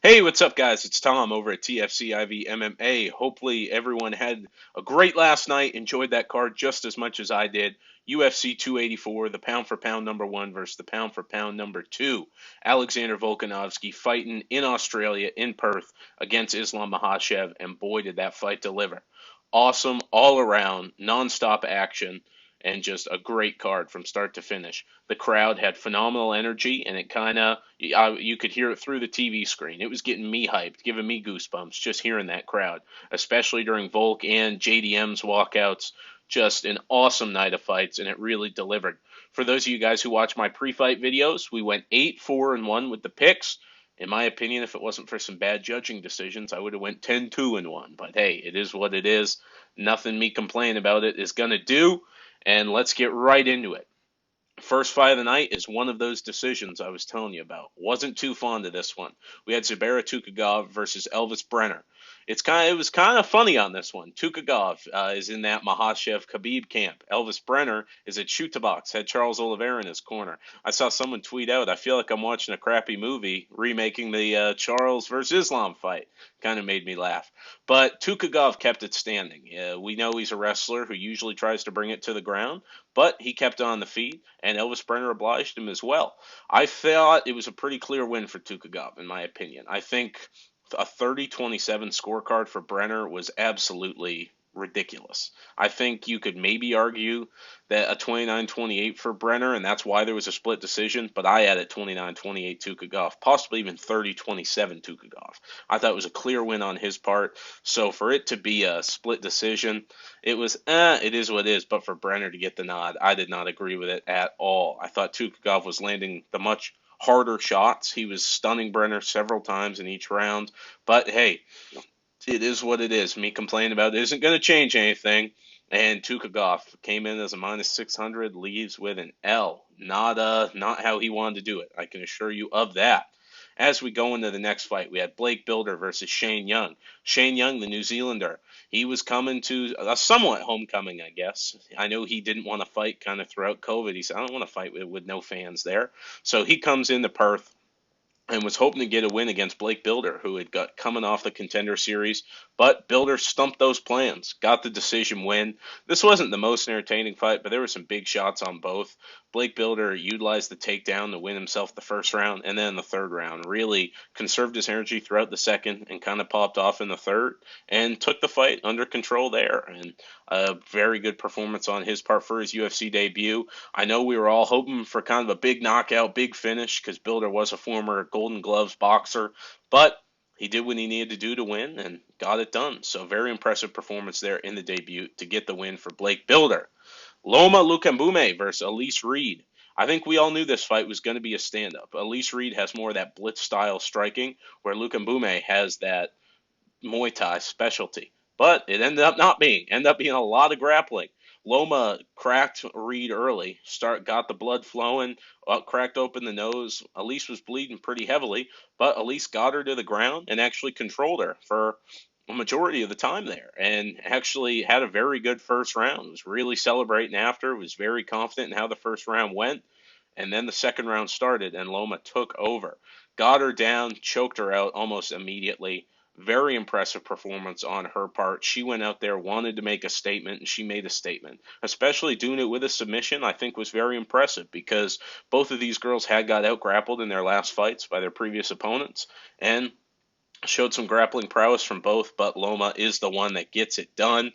Hey, what's up, guys? It's Tom over at TFCIV MMA. Hopefully, everyone had a great last night, enjoyed that card just as much as I did. UFC 284, the pound for pound number one versus the pound for pound number two. Alexander Volkanovski fighting in Australia, in Perth, against Islam Makhachev, and boy, did that fight deliver. Awesome, all around, nonstop action, and just a great card from start to finish. The crowd had phenomenal energy, and it kind of you could hear it through the TV screen. It was getting me hyped, giving me goosebumps just hearing that crowd, especially during Volk and JDM's walkouts. Just an awesome night of fights, and it really delivered. For those of you guys who watch my pre-fight videos, we went 8-4-1 with the picks. In my opinion, if it wasn't for some bad judging decisions, I would have went 10-2-1. But hey, it is what it is. Nothing me complaining about it is gonna do. And let's get right into it. First fight of the night is one of those decisions I was telling you about. Wasn't too fond of this one. We had Zubera Tukagov versus Elvis Brenner. It was kind of funny on this one. Tukagov is in that Makhachev Khabib camp. Elvis Brenner is at Shoot Box, had Charles Oliveira in his corner. I saw someone tweet out, I feel like I'm watching a crappy movie remaking the Charles versus Islam fight. Kind of made me laugh. But Tukagov kept it standing. We know he's a wrestler who usually tries to bring it to the ground, but he kept on the feet, and Elvis Brenner obliged him as well. I thought it was a pretty clear win for Tukagov, in my opinion. I think a 30-27 scorecard for Brenner was absolutely ridiculous. I think you could maybe argue that a 29-28 for Brenner, and that's why there was a split decision, but I had it 29-28 Tukagov, possibly even 30-27 Tukagov. I thought it was a clear win on his part, so for it to be a split decision, it is what it is, but for Brenner to get the nod, I did not agree with it at all. I thought Tukagov was landing the much harder shots. He was stunning Brenner several times in each round. But hey, it is what it is. Me complaining about it isn't going to change anything. And Tukagov came in as a minus 600, leaves with an L. Not how he wanted to do it. I can assure you of that. As we go into the next fight, we had Blake Bilder versus Shane Young. Shane Young, the New Zealander, he was coming to a somewhat homecoming, I guess. I know he didn't want to fight kind of throughout COVID. He said, I don't want to fight with no fans there. So he comes into Perth and was hoping to get a win against Blake Bilder, who had got coming off the Contender Series, but Bilder stumped those plans, got the decision win. This wasn't the most entertaining fight, but there were some big shots on both. Blake Bilder utilized the takedown to win himself the first round, and then the third round really conserved his energy throughout the second and kind of popped off in the third and took the fight under control there. And a very good performance on his part for his UFC debut. I know we were all hoping for kind of a big knockout, big finish, because Bilder was a former Golden Gloves boxer, but he did what he needed to do to win and got it done. So very impressive performance there in the debut to get the win for Blake Bilder. Loma Lukambume versus Elise Reed. I think we all knew this fight was going to be a stand-up. Elise Reed has more of that blitz style striking, where Lukambume has that Muay Thai specialty. But it ended up not being. Ended up being a lot of grappling. Loma cracked Reed early, got the blood flowing, cracked open the nose. Elise was bleeding pretty heavily, but Elise got her to the ground and actually controlled her for a majority of the time there, and actually had a very good first round. Was really celebrating after. Was very confident in how the first round went, and then the second round started, and Loma took over, got her down, choked her out almost immediately. Very impressive performance on her part. She went out there, wanted to make a statement, and she made a statement. Especially doing it with a submission, I think was very impressive because both of these girls had got out grappled in their last fights by their previous opponents and showed some grappling prowess from both, but Loma is the one that gets it done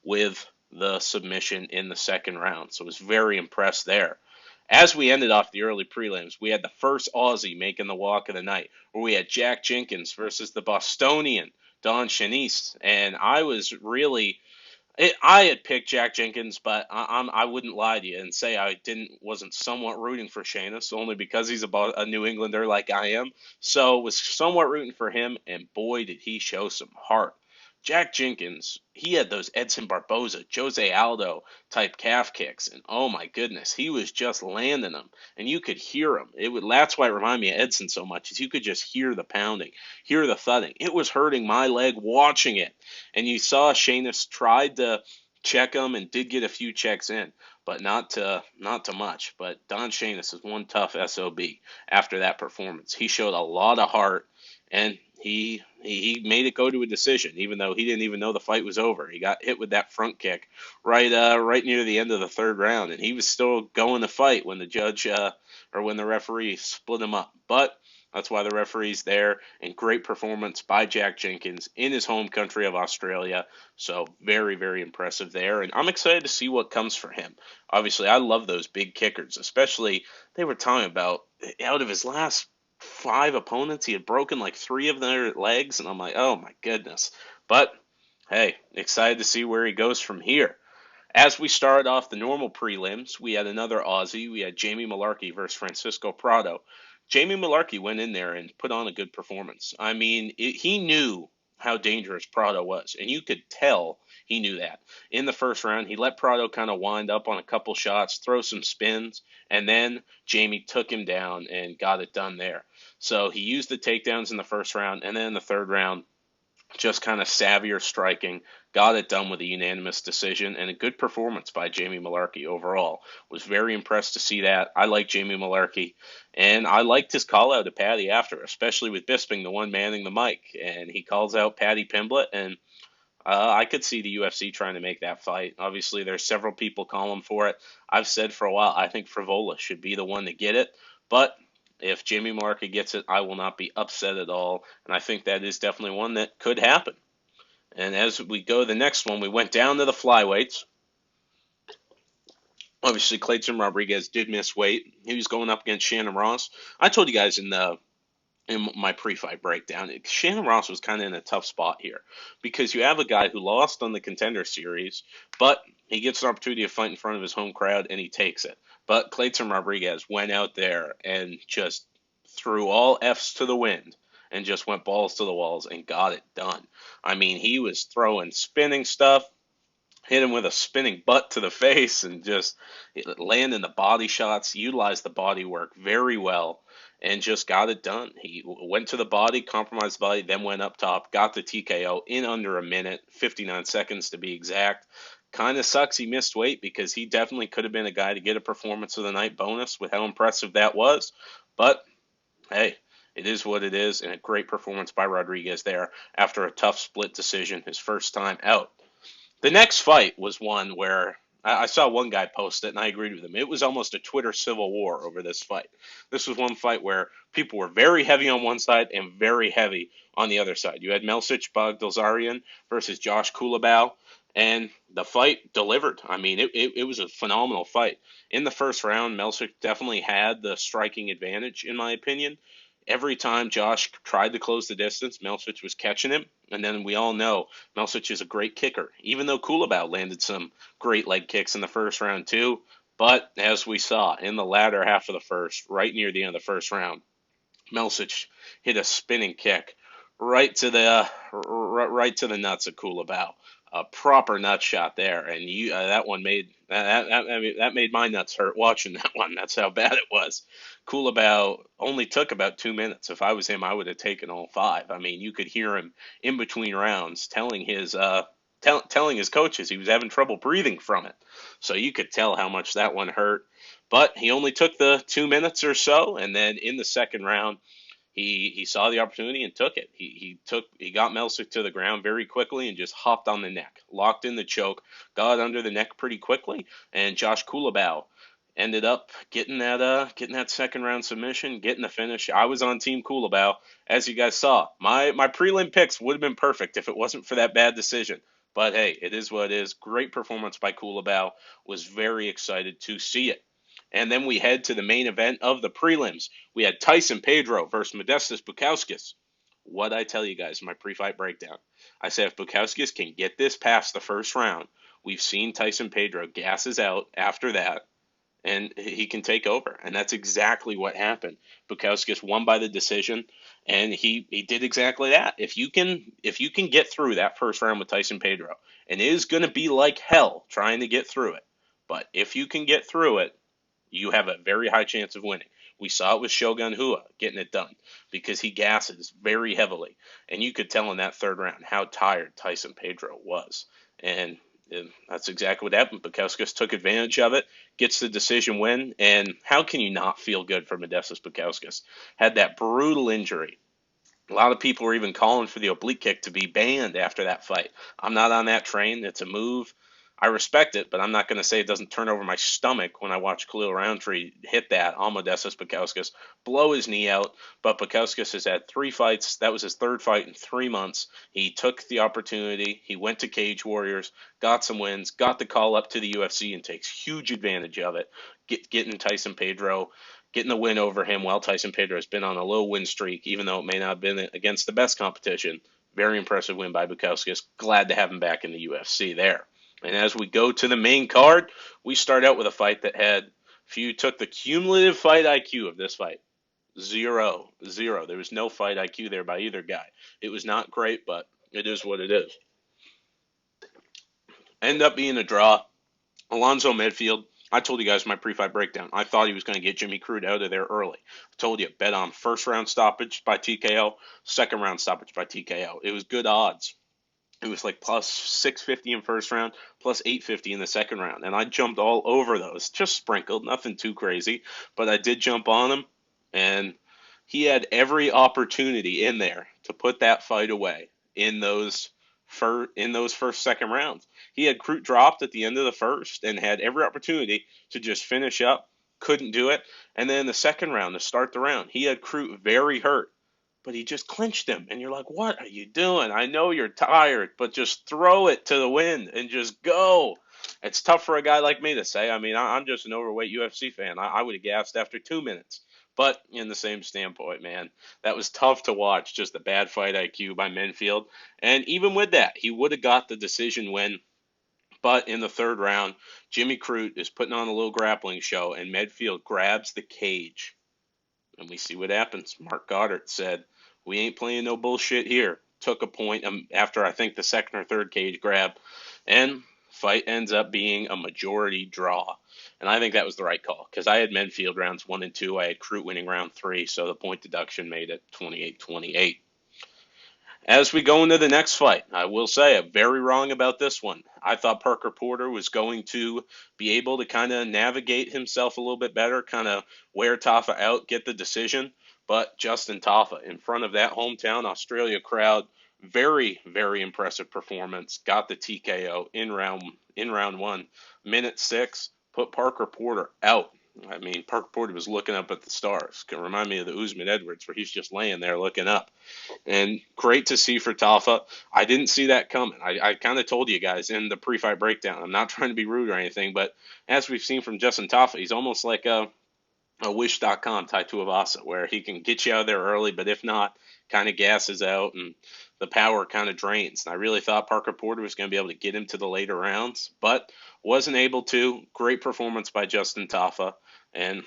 with the submission in the second round. So I was very impressed there. As we ended off the early prelims, we had the first Aussie making the walk of the night, where we had Jack Jenkins versus the Bostonian, Don Shanice. And I was really, I had picked Jack Jenkins, but I wouldn't lie to you and say I wasn't somewhat rooting for Shanice, only because he's a New Englander like I am. So was somewhat rooting for him, and boy, did he show some heart. Jack Jenkins, he had those Edson Barboza, Jose Aldo type calf kicks, and oh my goodness, he was just landing them, and you could hear him. That's why it reminded me of Edson so much, is you could just hear the pounding, hear the thudding. It was hurting my leg watching it, and you saw Sheamus tried to check him and did get a few checks in, but not to much. But Don Sheamus is one tough SOB after that performance. He showed a lot of heart, and he made it go to a decision, even though he didn't even know the fight was over. He got hit with that front kick right near the end of the third round, and he was still going to fight when the judge or when the referee split him up. But that's why the referee's there, and great performance by Jack Jenkins in his home country of Australia. So very, very impressive there, and I'm excited to see what comes for him. Obviously, I love those big kickers, especially they were talking about out of his last five opponents, he had broken like three of their legs, and I'm like, oh my goodness. But hey, excited to see where he goes from here. As we started off the normal prelims, we had another Aussie. We had Jamie Mullarkey versus Francisco Prado. Jamie Mullarkey went in there and put on a good performance. I mean, he knew how dangerous Prado was, and you could tell he knew that. In the first round, he let Prado kind of wind up on a couple shots, throw some spins, and then Jamie took him down and got it done there. So he used the takedowns in the first round, and then in the third round, just kind of savvier striking, got it done with a unanimous decision, and a good performance by Jamie Mullarkey overall. Was very impressed to see that. I like Jamie Mullarkey, and I liked his call out to Paddy after, especially with Bisping, the one manning the mic, and he calls out Paddy Pimblett, and I could see the UFC trying to make that fight. Obviously, there's several people calling for it. I've said for a while, I think Frivola should be the one to get it, but if Jamie Mullarkey gets it, I will not be upset at all, and I think that is definitely one that could happen. And as we go to the next one, we went down to the flyweights. Obviously, Clayton Rodriguez did miss weight. He was going up against Shannon Ross. I told you guys in my pre-fight breakdown, Shannon Ross was kind of in a tough spot here because you have a guy who lost on the Contender Series, but he gets an opportunity to fight in front of his home crowd and he takes it. But Clayton Rodriguez went out there and just threw all F's to the wind and just went balls to the walls and got it done. I mean, he was throwing spinning stuff, hit him with a spinning butt to the face, and just landing the body shots, utilized the body work very well, and just got it done. He went to the body, compromised the body, then went up top, got the TKO in under a minute, 59 seconds to be exact. Kind of sucks he missed weight because he definitely could have been a guy to get a performance of the night bonus with how impressive that was. But hey, it is what it is, and a great performance by Rodriguez there after a tough split decision, his first time out. The next fight was one where I saw one guy post it, and I agreed with him. It was almost a Twitter civil war over this fight. This was one fight where people were very heavy on one side and very heavy on the other side. You had Melsic Bagdasaryan versus Josh Kulabau, and the fight delivered. I mean, it was a phenomenal fight. In the first round, Melsic definitely had the striking advantage, in my opinion. Every time Josh tried to close the distance, Melsic was catching him. And then we all know Melsic is a great kicker, even though Kulabau landed some great leg kicks in the first round too. But as we saw in the latter half of the first, right near the end of the first round, Melsic hit a spinning kick right to the nuts of Kulabau. A proper nut shot there, and that one made that made my nuts hurt watching that one. That's how bad it was. Kulabau only took about 2 minutes. If I was him, I would have taken all five. I mean, you could hear him in between rounds telling his coaches he was having trouble breathing from it. So you could tell how much that one hurt. But he only took the 2 minutes or so, and then in the second round, he saw the opportunity and took it. He got Melsic to the ground very quickly and just hopped on the neck, locked in the choke, got under the neck pretty quickly, and Josh Kulabau ended up getting that second round submission, getting the finish. I was on Team Kulabau, as you guys saw. My prelim picks would have been perfect if it wasn't for that bad decision. But hey, it is what it is. Great performance by Kulabau. Was very excited to see it. And then we head to the main event of the prelims. We had Tyson Pedro versus Modestas Bukauskas. What I tell you guys in my pre-fight breakdown. I said if Bukauskas can get this past the first round, we've seen Tyson Pedro gasses out after that, and he can take over. And that's exactly what happened. Bukauskas won by the decision, and he did exactly that. If you can get through that first round with Tyson Pedro, and it is going to be like hell trying to get through it, but if you can get through it, you have a very high chance of winning. We saw it with Shogun Rua getting it done because he gasses very heavily. And you could tell in that third round how tired Tyson Pedro was. And that's exactly what happened. Bukauskas took advantage of it, gets the decision win. And how can you not feel good for Modestas Bukauskas? Had that brutal injury A lot of people were even calling for the oblique kick to be banned after that fight. I'm not on that train. It's a move. I respect it, but I'm not going to say it doesn't turn over my stomach when I watch Khalil Roundtree hit that on Modestas Bukauskas, blow his knee out. But Bukauskas has had 3 fights. That was his third fight in 3 months. He took the opportunity. He went to Cage Warriors, got some wins, got the call up to the UFC, and takes huge advantage of it. Getting Tyson Pedro, getting the win over him while Tyson Pedro has been on a low win streak, even though it may not have been against the best competition. Very impressive win by Bukauskas. Glad to have him back in the UFC there. And as we go to the main card, we start out with a fight that had, if you took the cumulative fight IQ of this fight, zero, zero. There was no fight IQ there by either guy. It was not great, but it is what it is. End up being a draw. Alonzo Medfield, I told you guys my pre-fight breakdown. I thought he was going to get Jimmy Crute out of there early. I told you, bet on first round stoppage by TKO, second round stoppage by TKO. It was good odds. It was like plus 650 in first round, plus 850 in the second round. And I jumped all over those, just sprinkled, nothing too crazy. But I did jump on him, and he had every opportunity in there to put that fight away in those first second rounds. He had Crute dropped at the end of the first and had every opportunity to just finish up. Couldn't do it. And then the second round to start the round, he had Crute very hurt, but he just clinched him. And you're like, what are you doing? I know you're tired, but just throw it to the wind and just go. It's tough for a guy like me to say. I mean, I'm just an overweight UFC fan. I would have gassed after 2 minutes. But in the same standpoint, man, that was tough to watch. Just a bad fight IQ by Menfield. And even with that, he would have got the decision win. But in the third round, Jimmy Crute is putting on a little grappling show, and Medfield grabs the cage. And we see what happens. Mark Goddard said, we ain't playing no bullshit here. Took a point after I think the second or third cage grab. And fight ends up being a majority draw. And I think that was the right call because I had Menfield rounds 1 and 2. I had Crute winning round 3, so the point deduction made it 28-28. As we go into the next fight, I will say I'm very wrong about this one. I thought Parker Porter was going to be able to kind of navigate himself a little bit better, kind of wear Tafa out, get the decision. But Justin Tafa, in front of that hometown Australia crowd, very, very impressive performance. Got the TKO in round 1, minute 6, put Parker Porter out. I mean, Parker Porter was looking up at the stars. Can remind me of the Usman Edwards, where he's just laying there looking up. And great to see for Tafa. I didn't see that coming. I kind of told you guys in the pre-fight breakdown. I'm not trying to be rude or anything, but as we've seen from Justin Tafa, he's almost like a Wish.com Tai Tuivasa, where he can get you out of there early, but if not, kind of gasses out and the power kind of drains. And I really thought Parker Porter was going to be able to get him to the later rounds, but wasn't able to. Great performance by Justin Tafa, and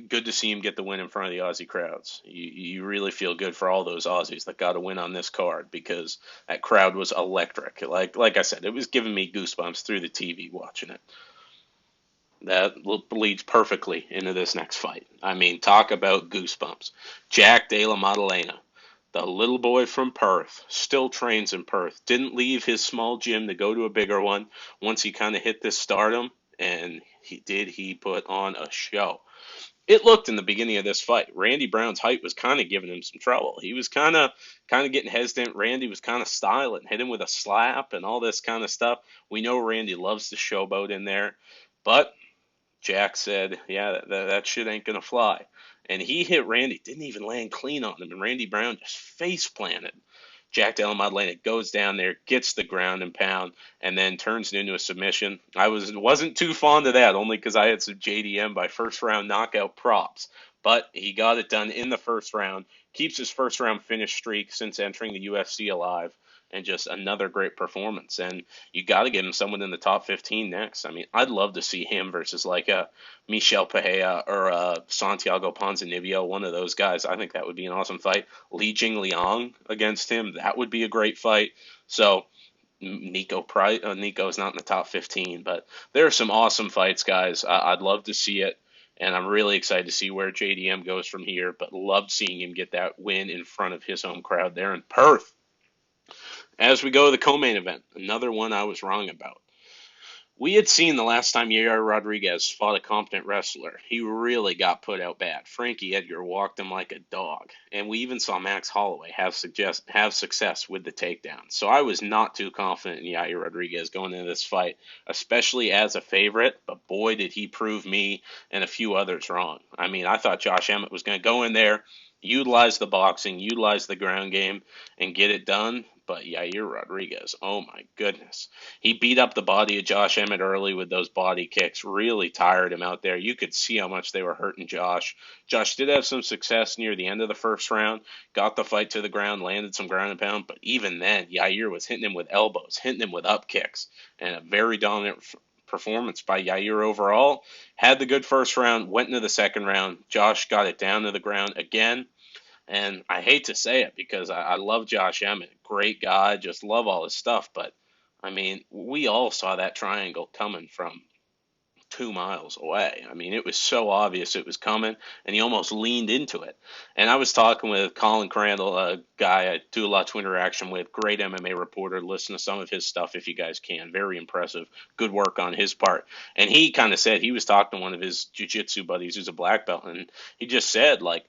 good to see him get the win in front of the Aussie crowds. You really feel good for all those Aussies that got a win on this card because that crowd was electric. Like I said, it was giving me goosebumps through the TV watching it. That leads perfectly into this next fight. I mean, talk about goosebumps. Jack De La Maddalena, the little boy from Perth, still trains in Perth. Didn't leave his small gym to go to a bigger one once he kind of hit this stardom, and he put on a show. It looked in the beginning of this fight, Randy Brown's height was kind of giving him some trouble. He was kind of getting hesitant. Randy was kind of styling, hit him with a slap and all this kind of stuff. We know Randy loves the showboat in there, but Jack said, yeah, that shit ain't going to fly. And he hit Randy, didn't even land clean on him, and Randy Brown just face planted. Jack Della Maddalena goes down there, gets the ground and pound, and then turns it into a submission. I wasn't too fond of that, only because I had some JDM by first round knockout props. But he got it done in the first round, keeps his first round finish streak since entering the UFC alive, and just another great performance. And you got to give him someone in the top 15 next. I mean, I'd love to see him versus like a Michel Pereira or a Santiago Ponzinibbio, one of those guys. I think that would be an awesome fight. Li Jingliang against him, that would be a great fight. So Nico is not in the top 15, but there are some awesome fights, guys. I'd love to see it. And I'm really excited to see where JDM goes from here, but loved seeing him get that win in front of his home crowd there in Perth. As we go to the co-main event, another one I was wrong about. We had seen the last time Yair Rodriguez fought a competent wrestler. He really got put out bad. Frankie Edgar walked him like a dog. And we even saw Max Holloway have success with the takedown. So I was not too confident in Yair Rodriguez going into this fight, especially as a favorite. But boy, did he prove me and a few others wrong. I mean, I thought Josh Emmett was going to go in there, utilize the boxing, utilize the ground game, and get it done. But Yair Rodriguez, oh my goodness. He beat up the body of Josh Emmett early with those body kicks, really tired him out there. You could see how much they were hurting Josh. Josh did have some success near the end of the first round, got the fight to the ground, landed some ground and pound, but even then, Yair was hitting him with elbows, hitting him with up kicks, and a very dominant performance by Yair overall. Had the good first round, went into the second round. Josh got it down to the ground again. And I hate to say it because I love Josh Emmett. Great guy, just love all his stuff. But, I mean, we all saw that triangle coming from 2 miles away. I mean, it was so obvious it was coming, and he almost leaned into it. And I was talking with Colin Crandall, a guy I do a lot of interaction with, great MMA reporter. Listen to some of his stuff if you guys can. Very impressive. Good work on his part. And he kind of said he was talking to one of his jiu-jitsu buddies who's a black belt, and he just said, like,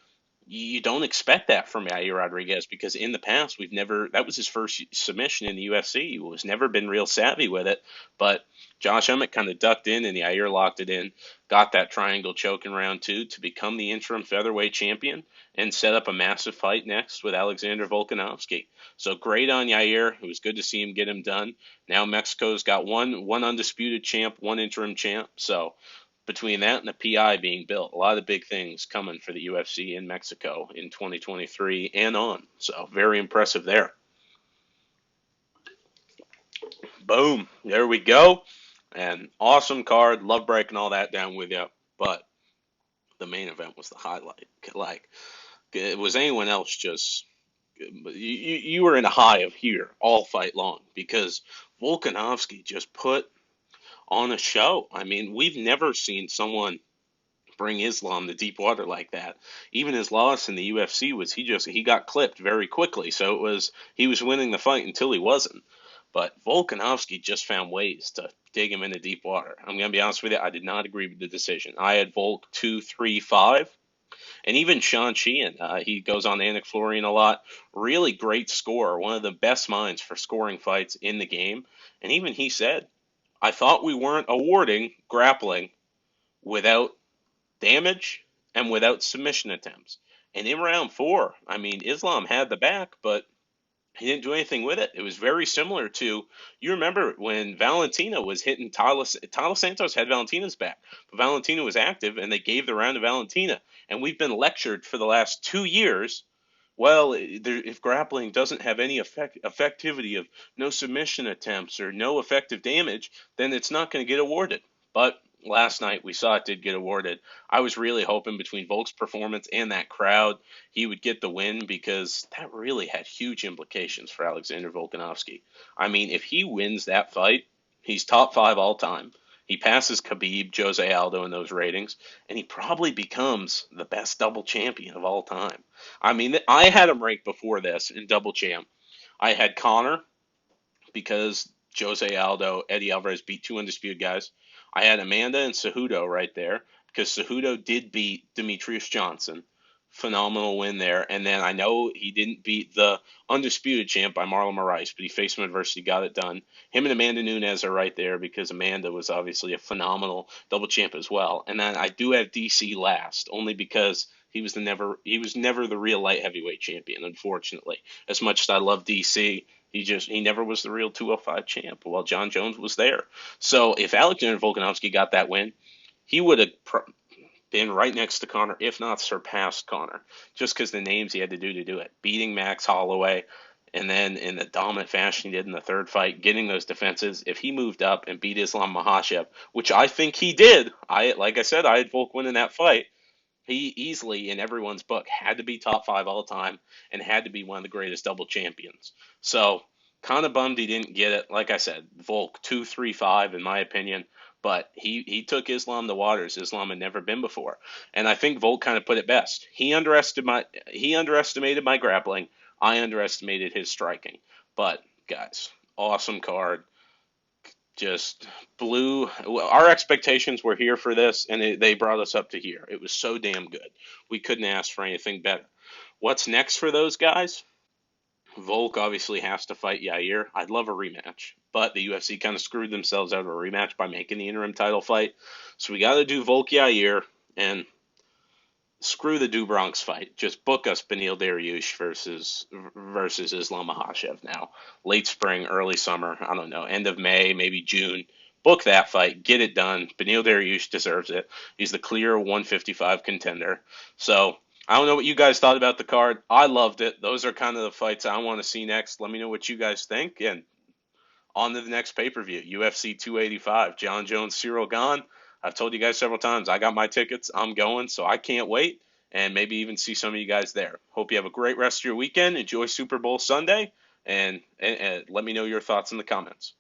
you don't expect that from Yair Rodriguez because in the past that was his first submission in the UFC. He was never been real savvy with it, but Josh Emmett kind of ducked in and Yair locked it in, got that triangle choke in round two to become the interim featherweight champion and set up a massive fight next with Alexander Volkanovski. So great on Yair. It was good to see him get him done. Now Mexico's got one undisputed champ, one interim champ. So between that and the PI being built, a lot of big things coming for the UFC in Mexico in 2023 and on. So very impressive there. Boom. There we go. And awesome card. Love breaking all that down with you. But the main event was the highlight. Like, was anyone else just. You were in a high of here all fight long because Volkanovski just put on a show. I mean, we've never seen someone bring Islam to deep water like that. Even his loss in the UFC was he got clipped very quickly. So it was he was winning the fight until he wasn't. But Volkanovski just found ways to dig him into deep water. I'm gonna be honest with you, I did not agree with the decision. I had Volk 2-3-5. And even Sean Sheehan, he goes on Anik Florian a lot. Really great scorer, one of the best minds for scoring fights in the game. And even he said, I thought we weren't awarding grappling without damage and without submission attempts. And in round four, I mean, Islam had the back, but he didn't do anything with it. It was very similar to, you remember when Valentina was hitting Tyler Santos had Valentina's back, but Valentina was active and they gave the round to Valentina. And we've been lectured for the last 2 years. Well, if grappling doesn't have any effectivity of no submission attempts or no effective damage, then it's not going to get awarded. But last night we saw it did get awarded. I was really hoping between Volk's performance and that crowd, he would get the win because that really had huge implications for Alexander Volkanovski. I mean, if he wins that fight, he's top five all time. He passes Khabib, Jose Aldo in those ratings, and he probably becomes the best double champion of all time. I mean, I had him ranked before this in double champ. I had Connor because Jose Aldo, Eddie Alvarez beat two undisputed guys. I had Amanda and Cejudo right there because Cejudo did beat Demetrius Johnson. Phenomenal win there. And then I know he didn't beat the undisputed champ by Marlon Moraes, but he faced some adversity, got it done. Him and Amanda Nunes are right there because Amanda was obviously a phenomenal double champ as well. And then I do have DC last, only because he was never the real light heavyweight champion, unfortunately. As much as I love DC, he never was the real 205 champ while John Jones was there. So if Alexander Volkanovski got that win, he would have been right next to Connor, if not surpassed Connor, just because the names he had to do it. Beating Max Holloway, and then in the dominant fashion he did in the third fight, getting those defenses. If he moved up and beat Islam Makhachev, which I think he did, like I said, I had Volk winning that fight. He easily, in everyone's book, had to be top five all time and had to be one of the greatest double champions. So, kind of bummed he didn't get it. Like I said, Volk 2-3-5 in my opinion, but he took Islam to waters Islam had never been before. And I think Volk kind of put it best. He underestimated my grappling. I underestimated his striking. But guys, awesome card. just blew. Our expectations were here for this, and they brought us up to here. It was so damn good. We couldn't ask for anything better. What's next for those guys? Volk obviously has to fight Yair. I'd love a rematch, but the UFC kind of screwed themselves out of a rematch by making the interim title fight. So we got to do Volk Yair, and screw the Dubronx fight. Just book us Beneil Dariush versus Islam Makhachev now. Late spring, early summer. I don't know. End of May, maybe June. Book that fight. Get it done. Beneil Dariush deserves it. He's the clear 155 contender. So I don't know what you guys thought about the card. I loved it. Those are kind of the fights I want to see next. Let me know what you guys think. And on to the next pay-per-view, UFC 285. John Jones, Cyril Gane. I've told you guys several times, I got my tickets. I'm going, so I can't wait. And maybe even see some of you guys there. Hope you have a great rest of your weekend. Enjoy Super Bowl Sunday. And let me know your thoughts in the comments.